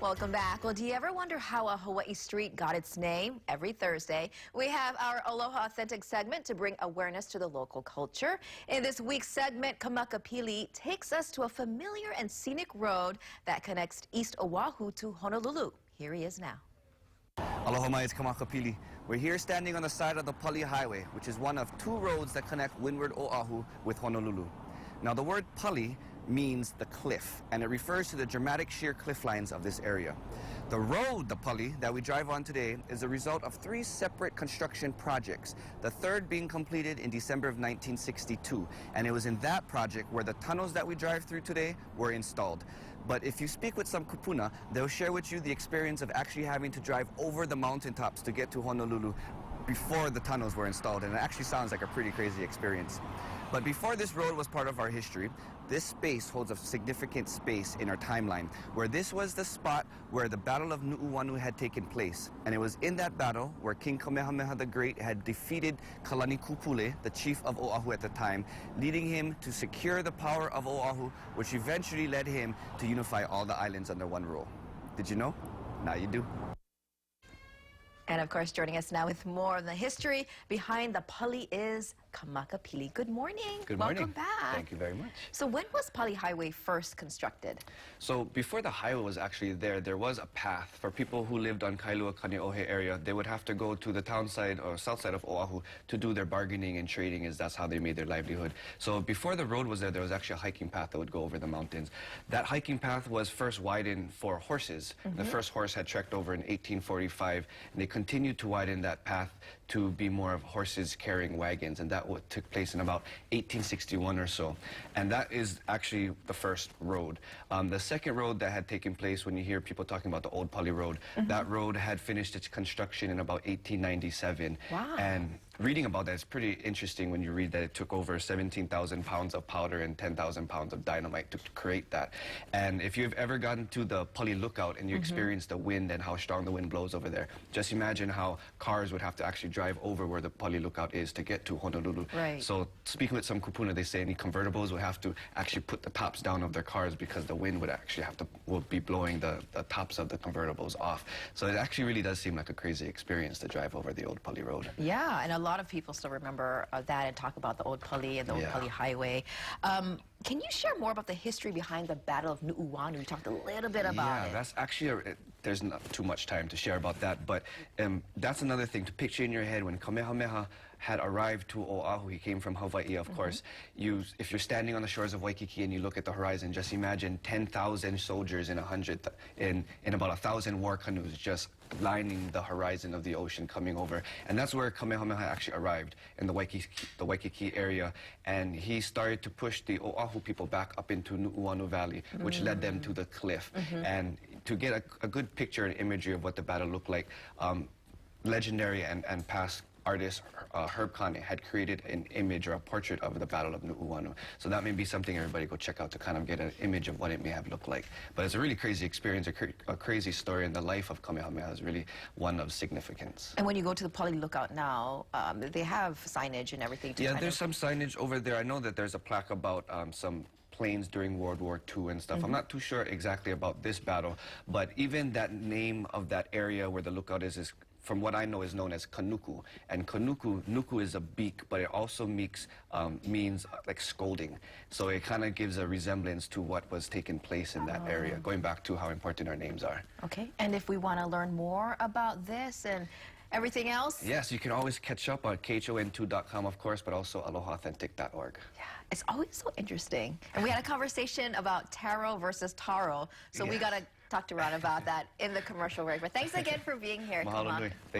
Welcome back. Well, do you ever wonder how a Hawaii street got its name? Every Thursday, we have our Aloha Authentic segment to bring awareness to the local culture. In this week's segment, Kamakapili takes us to a familiar and scenic road that connects East Oahu to Honolulu. Here he is now. Aloha mai, it's Kamakapili. We're here standing on the side of the Pali Highway, which is one of two roads that connect windward Oahu with Honolulu. Now, the word Pali means the cliff, and it refers to the dramatic sheer cliff lines of this area. The road, the Pali, that we drive on today is a result of three separate construction projects, the third being completed in December of 1962, and it was in that project where the tunnels that we drive through today were installed. But if you speak with some kupuna, they'll share with you the experience of actually having to drive over the mountaintops to get to Honolulu before the tunnels were installed, and it actually sounds like a pretty crazy experience. But before this road was part of our history, this space holds a significant space in our timeline, where this was the spot where the Battle of Nu'uanu had taken place. And it was in that battle where King Kamehameha the Great had defeated Kalani Kupule, the chief of Oahu at the time, leading him to secure the power of Oahu, which eventually led him to unify all the islands under one rule. Did you know? Now you do. And of course, joining us now with more of the history behind the Pali is Kamakapili. Good morning. Good morning. Welcome back. Thank you very much. So when was Pali Highway first constructed? So before the highway was actually there was a path for people who lived on Kailua Kaneohe area. They would have to go to the town side or south side of Oahu to do their bargaining and trading, as that's how they made their livelihood. So before the road was there was actually a hiking path that would go over the mountains. That hiking path was first widened for horses. The first horse had trekked over in 1845, and they continued to widen that path to be more of horses carrying wagons, and that took place in about 1861 or so. And that is actually the first road. The second road that had taken place, when you hear people talking about the Old Pali Road, that road had finished its construction in about 1897. Wow. And reading about that, it's pretty interesting when you read that it took over 17,000 pounds of powder and 10,000 pounds of dynamite to create that. And if you've ever gotten to the Pali Lookout and you experience the wind and how strong the wind blows over there, just imagine how cars would have to actually drive over where the Pali Lookout is to get to Honolulu. Right. So speaking with some kupuna, they say any convertibles would have to actually put the tops down of their cars because the wind would actually would be blowing the tops of the convertibles off. So it actually really does seem like a crazy experience to drive over the Old Pali Road. Yeah, and a lot of people still remember that and talk about the Old Pali and the Old Pali Highway. Can you share more about the history behind the Battle of Nu'uanu? You talked a little bit about it. Yeah, that's actually, there's not too much time to share about that, but that's another thing to picture in your head. When Kamehameha had arrived to Oahu, he came from Hawaii, of course. If you're standing on the shores of Waikiki and you look at the horizon, just imagine 10,000 soldiers in about 1,000 war canoes just lining the horizon of the ocean coming over. And that's where Kamehameha actually arrived, in the Waikiki area. And he started to push the Oahu people back up into Nu'uanu Valley, which led them to the cliff. And to get a good picture and imagery of what the battle looked like, legendary and past artist Herb Kane had created an image or a portrait of the Battle of Nu'uanu. So that may be something everybody go check out to kind of get an image of what it may have looked like. But it's a really crazy experience, a crazy story, and the life of Kamehameha is really one of significance. And when you go to the Pali Lookout now, they have signage and everything to there's some signage over there. I know that there's a plaque about some planes during World War II and stuff. I'm not too sure exactly about this battle, but even that name of that area where the lookout is from what I know, is known as Kanuku. And Nuku is a beak, but it also means like scolding. So it kind of gives a resemblance to what was taking place in that area, going back to how important our names are. Okay, and if we want to learn more about this and everything else? Yes, you can always catch up on khon2.com, of course, but also alohaAuthentic.org. Yeah, it's always so interesting. And we had a conversation about taro versus taro, so we got to talk to Ron about that in the commercial break. But thanks again for being here. Mahalo nui.